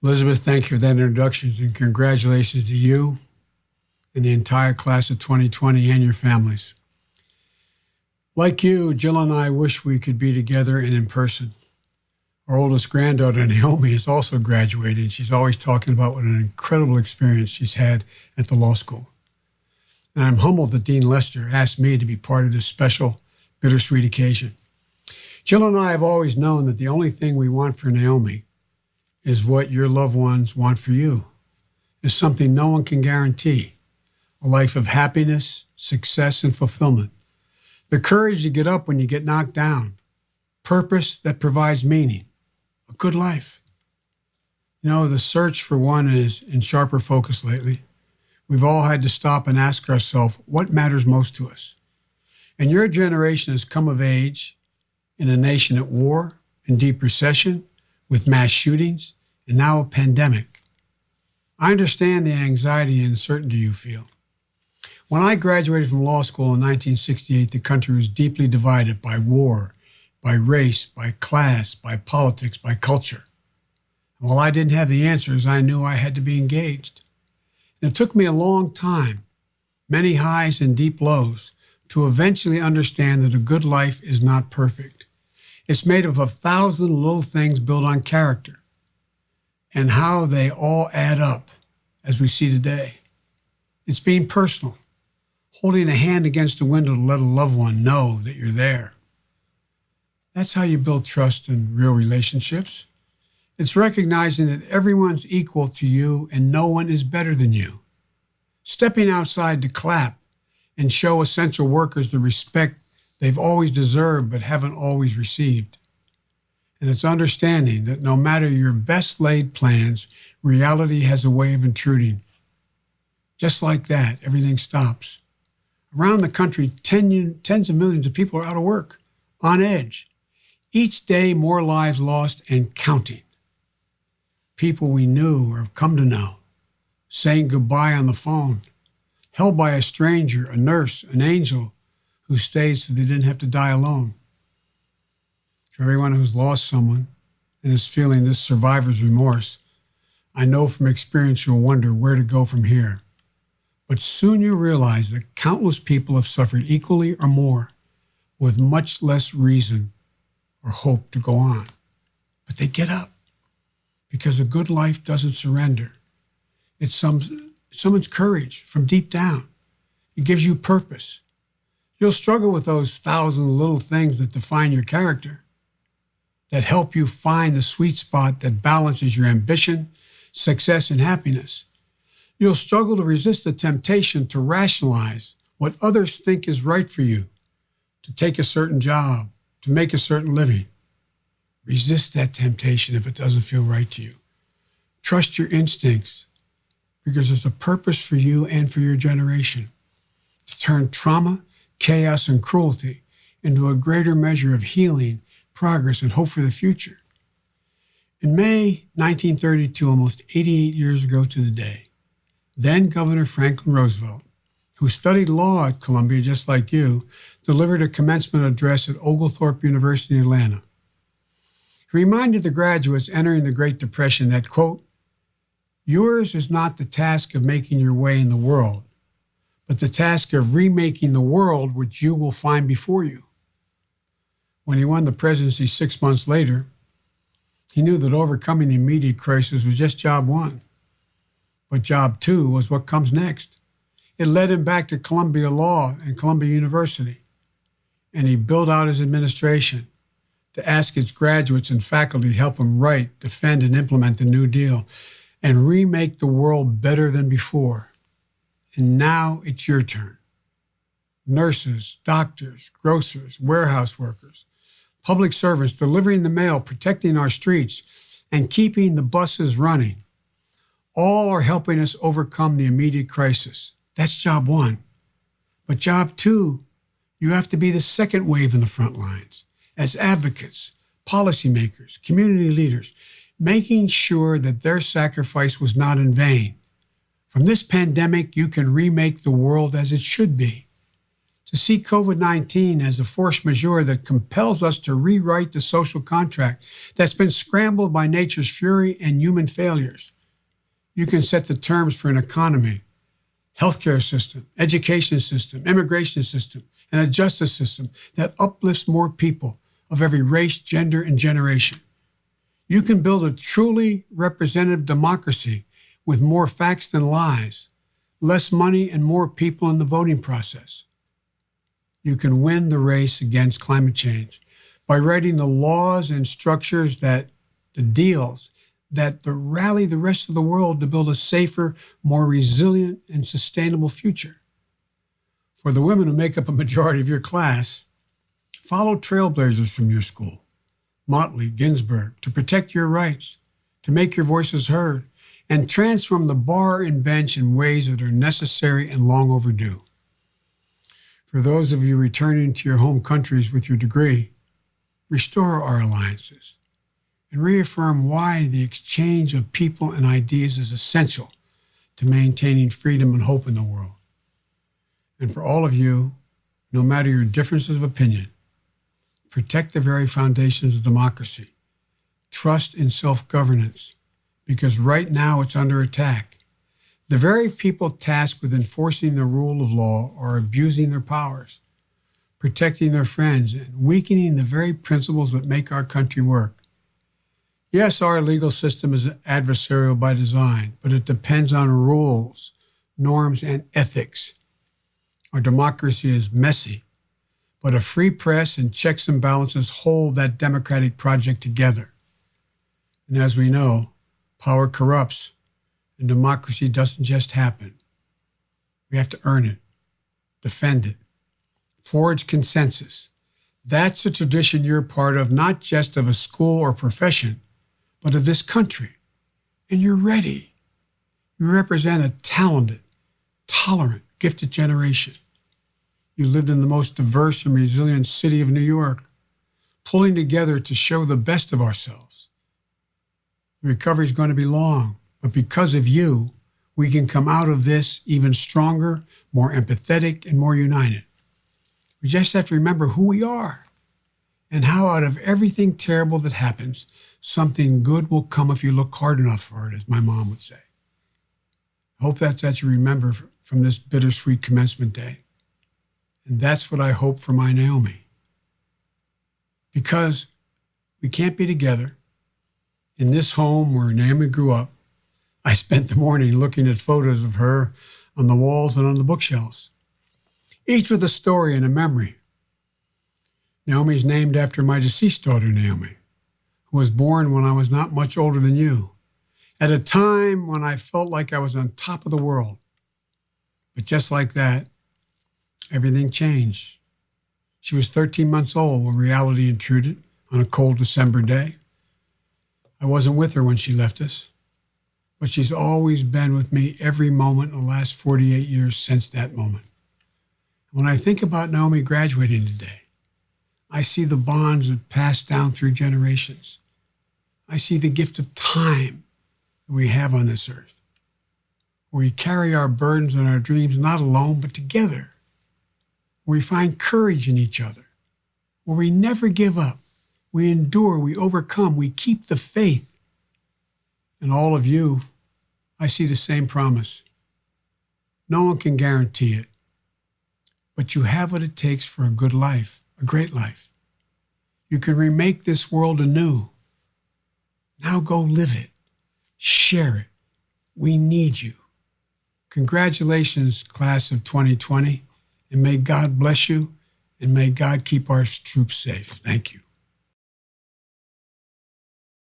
Elizabeth, thank you for that introduction, and congratulations to you and the entire class of 2020 and your families. Like you, Jill and I wish we could be together and in person. Our oldest granddaughter, Naomi, has also graduated, and she's always talking about what an incredible experience she's had at the law school. And I'm humbled that Dean Lester asked me to be part of this special, bittersweet occasion. Jill and I have always known that the only thing we want for Naomi is what your loved ones want for you, is something no one can guarantee, a life of happiness, success, and fulfillment, the courage to get up when you get knocked down, purpose that provides meaning, a good life. You know, the search for one is in sharper focus lately. We've all had to stop and ask ourselves what matters most to us. And your generation has come of age in a nation at war, in deep recession, with mass shootings, and now a pandemic. I understand the anxiety and uncertainty you feel. When I graduated from law school in 1968, the country was deeply divided by war, by race, by class, by politics, by culture. And while I didn't have the answers, I knew I had to be engaged. And it took me a long time, many highs and deep lows, to eventually understand that a good life is not perfect. It's made up of 1,000 little things built on character and how they all add up, as we see today. It's being personal, holding a hand against a window to let a loved one know that you're there. That's how you build trust in real relationships. It's recognizing that everyone's equal to you and no one is better than you. Stepping outside to clap and show essential workers the respect they've always deserved but haven't always received. And it's understanding that no matter your best laid plans, reality has a way of intruding. Just like that, everything stops. Around the country, tens of millions of people are out of work, on edge. Each day, more lives lost and counting. People we knew or have come to know, saying goodbye on the phone, held by a stranger, a nurse, an angel, who stayed so they didn't have to die alone. For everyone who's lost someone and is feeling this survivor's remorse, I know from experience you'll wonder where to go from here. But soon you'll realize that countless people have suffered equally or more with much less reason or hope to go on. But they get up because a good life doesn't surrender. It's someone's courage from deep down. It gives you purpose. You'll struggle with those 1,000 little things that define your character, that help you find the sweet spot that balances your ambition, success, and happiness. You'll struggle to resist the temptation to rationalize what others think is right for you, to take a certain job, to make a certain living. Resist that temptation if it doesn't feel right to you. Trust your instincts, because there's a purpose for you and for your generation, to turn trauma, chaos, and cruelty into a greater measure of healing, progress, and hope for the future. In May 1932, almost 88 years ago to the day, then Governor Franklin Roosevelt, who studied law at Columbia just like you, delivered a commencement address at Oglethorpe University in Atlanta. He reminded the graduates entering the Great Depression that, quote, "Yours is not the task of making your way in the world, but the task of remaking the world which you will find before you." When he won the presidency 6 months later, he knew that overcoming the immediate crisis was just job one. But job two was what comes next. It led him back to Columbia Law and Columbia University, and he built out his administration to ask its graduates and faculty to help him write, defend, and implement the New Deal and remake the world better than before. And now it's your turn. Nurses, doctors, grocers, warehouse workers, public servants delivering the mail, protecting our streets, and keeping the buses running. All are helping us overcome the immediate crisis. That's job one. But job two, you have to be the second wave in the front lines as advocates, policymakers, community leaders, making sure that their sacrifice was not in vain. From this pandemic, you can remake the world as it should be. to see COVID-19 as a force majeure that compels us to rewrite the social contract that's been scrambled by nature's fury and human failures. You can set the terms for an economy, healthcare system, education system, immigration system, and a justice system that uplifts more people of every race, gender, and generation. You can build a truly representative democracy with more facts than lies, less money, and more people in the voting process. You can win the race against climate change by writing the laws and structures that rally the rest of the world to build a safer, more resilient, and sustainable future. For the women who make up a majority of your class, follow trailblazers from your school, Motley, Ginsburg, to protect your rights, to make your voices heard, and transform the bar and bench in ways that are necessary and long overdue. For those of you returning to your home countries with your degree, restore our alliances and reaffirm why the exchange of people and ideas is essential to maintaining freedom and hope in the world. And for all of you, no matter your differences of opinion, protect the very foundations of democracy. Trust in self-governance, because right now it's under attack. The very people tasked with enforcing the rule of law are abusing their powers, protecting their friends, and weakening the very principles that make our country work. Yes, our legal system is adversarial by design, but it depends on rules, norms, and ethics. Our democracy is messy, but a free press and checks and balances hold that democratic project together. And as we know, power corrupts, and democracy doesn't just happen. We have to earn it, defend it, forge consensus. That's a tradition you're part of, not just of a school or profession, but of this country. And you're ready. You represent a talented, tolerant, gifted generation. You lived in the most diverse and resilient city of New York, pulling together to show the best of ourselves. The recovery is going to be long, but because of you, we can come out of this even stronger, more empathetic, and more united. We just have to remember who we are and how out of everything terrible that happens, something good will come if you look hard enough for it, as my mom would say. I hope that's what you remember from this bittersweet commencement day. And that's what I hope for my Naomi. Because we can't be together. In this home where Naomi grew up, I spent the morning looking at photos of her on the walls and on the bookshelves, each with a story and a memory. Naomi's named after my deceased daughter, Naomi, who was born when I was not much older than you, at a time when I felt like I was on top of the world. But just like that, everything changed. She was 13 months old when reality intruded on a cold December day. I wasn't with her when she left us, but she's always been with me every moment in the last 48 years since that moment. When I think about Naomi graduating today, I see the bonds that pass down through generations. I see the gift of time that we have on this earth, where we carry our burdens and our dreams not alone, but together, where we find courage in each other, where we never give up, we endure, we overcome, we keep the faith. And all of you, I see the same promise. No one can guarantee it, but you have what it takes for a good life, a great life. You can remake this world anew. Now go live it, share it. We need you. Congratulations, class of 2020, and may God bless you, and may God keep our troops safe. Thank you.